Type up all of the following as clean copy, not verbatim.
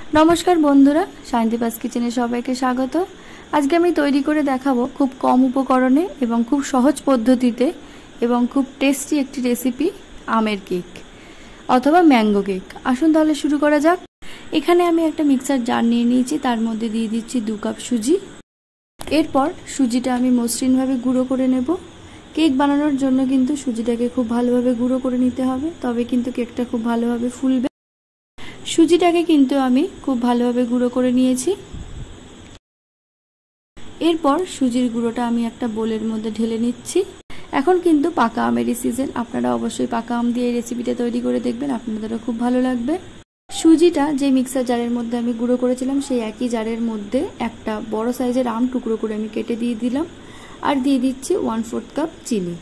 नमस्कार बंधुरा सायनदीपा किचेने सबाइके स्वागत। आज के आमी तैरी करे देखाबो खूब कम उपकरणे एवं खूब सहज पद्धतिते एवं खूब टेस्टी एकटी रेसिपि आमेर केक अथवा मैंगो केक। आसुन ताहले शुरू करा जाक। एखाने आमी एकटा मिक्सार जार निये नियेछि, तार मध्ये दिये दिच्छि 2 काप सुजी। एरपर सुजिटा आमी मसृण भावे गुঁড়ো करे नेब। केक बानानोर जोन्नो किन्तु सुजिटाके खूब भालोभावे गुঁড়ো करे निते होबे, तबे किन्तु केकटा खूब भालोभावे फुलबे। सुजिटाके किन्तु आमी खूब भालोभावे गुঁড়ো करे निয়েছি। एरपर सुजिर गुঁড়োटा आमी একটা বোলের মধ্যে ঢেলে নিচ্ছি। এখন কিন্তু পাকা আমেরই সিজন, আপনারা অবশ্যই পাকা আম দিয়ে এই রেসিপিটা তৈরি করে দেখবেন, আপনাদেরও খুব ভালো লাগবে। সুজিটা যে মিক্সার জারের মধ্যে আমি গুঁড়ো করেছিলাম সেই একই জারের মধ্যে একটা বড় সাইজের আম টুকরো করে আমি কেটে দিয়ে দিলাম আর দিয়ে দিচ্ছি 1/4 কাপ চিনি।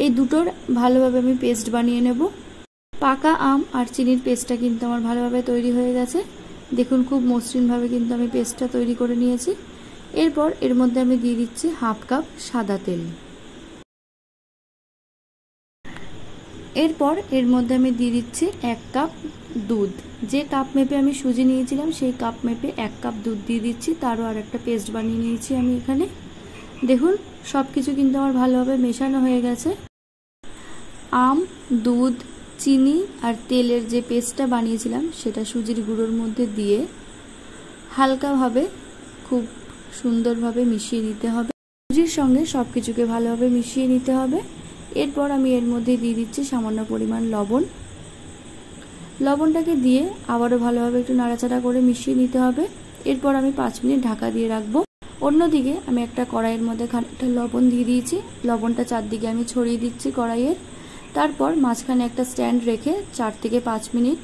এই দুটোর ভালোভাবে আমি পেস্ট বানিয়ে নেব। পাকা আম আর চিনির পেস্টটা কিন্তু আমার ভালোভাবে তৈরি হয়ে গেছে। দেখুন খুব মসৃণ ভাবে কিন্তু আমি পেস্টটা তৈরি করে নিয়েছি। এরপর এর মধ্যে আমি দিয়ে দিচ্ছি 1/2 কাপ সাদা তেল। এরপর এর মধ্যে আমি দিয়ে দিচ্ছি 1 কাপ দুধ। যে কাপ মেপে আমি সুজি নিয়েছিলাম সেই কাপ মেপে 1 কাপ দুধ দিয়ে দিচ্ছি। তারও আর একটা পেস্ট বানিয়ে নিয়েছি আমি এখানে। দেখুন সবকিছু কিন্তু আমার ভালোভাবে মেশানো হয়ে গেছে। আম, দুধ, চিনি আর তেলের যে পেস্টটা বানিয়েছিলাম সেটা সুজির গুঁড়োর মধ্যে দিয়ে হালকাভাবে খুব সুন্দরভাবে মিশিয়ে নিতে হবে। সুজির সঙ্গে সবকিছুকে ভালোভাবে মিশিয়ে নিতে হবে। এরপর আমি এর মধ্যে দিয়ে দিচ্ছি সামান্য পরিমাণ লবণ। লবণটাকে দিয়ে আবারও ভালোভাবে একটু নাড়াচাড়া করে মিশিয়ে নিতে হবে। এরপর আমি 5 মিনিট ঢাকা দিয়ে রাখবো। অন্যদিকে আমি একটা কড়াইয়ের মধ্যে খানিকটা লবণ দিয়ে দিয়েছি। লবণটা চারদিকে আমি ছড়িয়ে দিচ্ছি কড়াইয়ের। তারপর মাঝখানে একটা স্ট্যান্ড রেখে 4 থেকে 5 মিনিট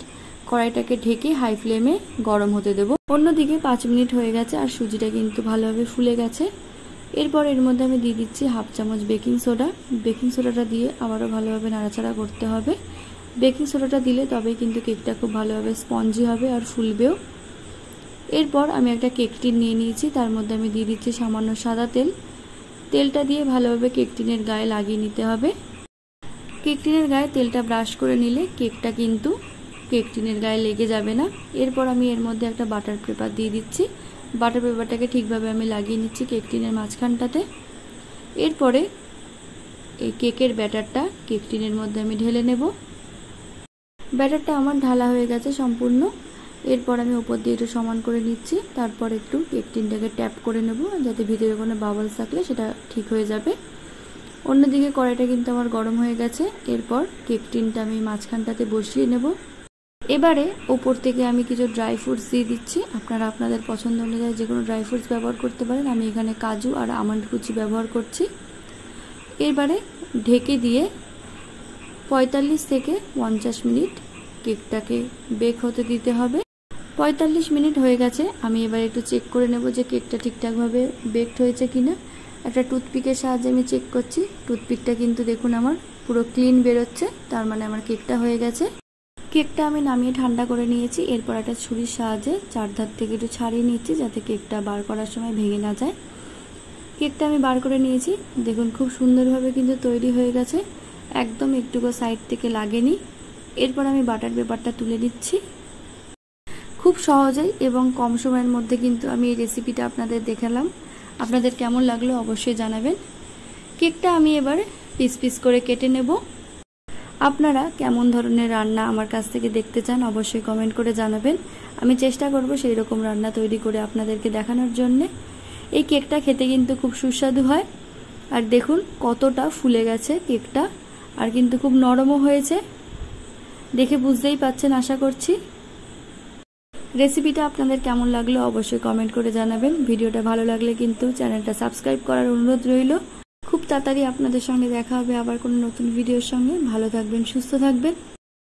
কড়াইটাকে ঢেকে হাই ফ্লেমে গরম হতে দেব। অন্যদিকে 5 মিনিট হয়ে গেছে আর সুজিটা কিন্তু ভালোভাবে ফুলে গেছে। এরপর এর মধ্যে আমি দিয়ে দিচ্ছি 1/2 চামচ বেকিং সোডা। বেকিং সোডাটা দিয়ে আবারও ভালোভাবে নাড়াচাড়া করতে হবে। বেকিং সোডাটা দিলে তবেই কিন্তু কেকটা খুব ভালোভাবে স্পঞ্জি হবে আর ফুলবেও। এরপর আমি একটা কেক টিন নিয়ে নিয়েছি, তার মধ্যে আমি দিয়ে দিচ্ছি সামান্য সাদা তেল। তেলটা দিয়ে ভালোভাবে কেক টিনের গায়ে লাগিয়ে নিতে হবে। কেক টিনের গায়ে তেলটা ব্রাশ করে নিলে কেকটা কিন্তু কেক টিনের গায়ে লেগে যাবে না। এরপর আমি এর মধ্যে একটা বাটার পেপার দিয়ে দিচ্ছি। বাটার পেপারটাকে ঠিকভাবে আমি লাগিয়ে নিচ্ছি কেক টিনের মাঝখানটাতে। এরপরে এই কেকের ব্যাটারটা কেক টিনের মধ্যে আমি ঢেলে নেব। ব্যাটারটা আমার ঢালা হয়ে গেছে সম্পূর্ণ। এরপর আমি উপর দিয়ে একটু সমান করে নিচ্ছি। তারপর একটু কেক টিনটাকে ট্যাপ করে নেব যাতে ভিতরে কোনো বাবলস থাকলে সেটা ঠিক হয়ে যাবে। অন্যদিকে কড়াইটা কিন্তু আমার গরম হয়ে গেছে। এরপর কেক টিনটা আমি মাঝখানটাতে বসিয়ে নেব। এবারে উপর থেকে আমি কিছু ড্রাই ফ্রুটস দিয়ে দিচ্ছি। আপনারা আপনাদের পছন্দ অনুযায়ী যে কোনো ড্রাই ফ্রুটস ব্যবহার করতে পারেন। আমি এখানে কাজু আর আমন্ড কুচি ব্যবহার করছি। এবারে ঢেকে দিয়ে 45 থেকে 50 মিনিট কেকটাকে বেক হতে দিতে হবে। 45 মিনিট হয়ে গেছে। আমি এবার একটু চেক করে নেব যে কেকটা ঠিকঠাকভাবে বেকড হয়েছে কিনা। একটা টুথপিকের সাহায্যে আমি চেক করছি। টুথপিকটা কিন্তু দেখুন আমার পুরো ক্লিন বেরোচ্ছে, তার মানে আমার কেকটা হয়ে গেছে। কেকটা আমি নামিয়ে ঠান্ডা করে নিয়েছি। এরপর একটা ছুরির সাহায্যে চারধার থেকে একটু ছাড়িয়ে নিচ্ছি যাতে কেকটা বার করার সময় ভেঙে না যায়। কেকটা আমি বার করে নিয়েছি। দেখুন খুব সুন্দরভাবে কিন্তু তৈরি হয়ে গেছে, একদম একটুকু সাইড থেকে লাগেনি। এরপর আমি বাটার পেপারটা তুলে দিচ্ছি। খুব সহজেই এবং কম সময়ের মধ্যে কিন্তু আমি এই রেসিপিটা আপনাদের দেখালাম। আপনাদের কেমন লাগলো অবশ্যই জানাবেন। কেকটা আমি এবার পিস পিস করে কেটে নেব। আপনারা কেমন ধরনের রান্না আমার কাছ থেকে দেখতে চান অবশ্যই কমেন্ট করে জানাবেন। আমি চেষ্টা করব সেই রকম রান্না তৈরি করে আপনাদেরকে দেখানোর জন্য। এই কেকটা খেতে কিন্তু খুব সুস্বাদু হয়। আর দেখুন কতটা ফুলে গেছে কেকটা, আর কিন্তু খুব নরমও হয়েছে, দেখে বুঝতেই পাচ্ছেন আশা করছি। রেসিপিটা আপনাদের কেমন লাগলো অবশ্যই কমেন্ট করে জানাবেন। ভিডিওটা ভালো লাগলে কিন্তু চ্যানেলটা সাবস্ক্রাইব করার অনুরোধ রইল। খুব তাড়াতাড়ি আপনাদের সঙ্গে দেখা হবে আবার কোনো নতুন ভিডিওর সঙ্গে। ভালো থাকবেন, সুস্থ থাকবেন।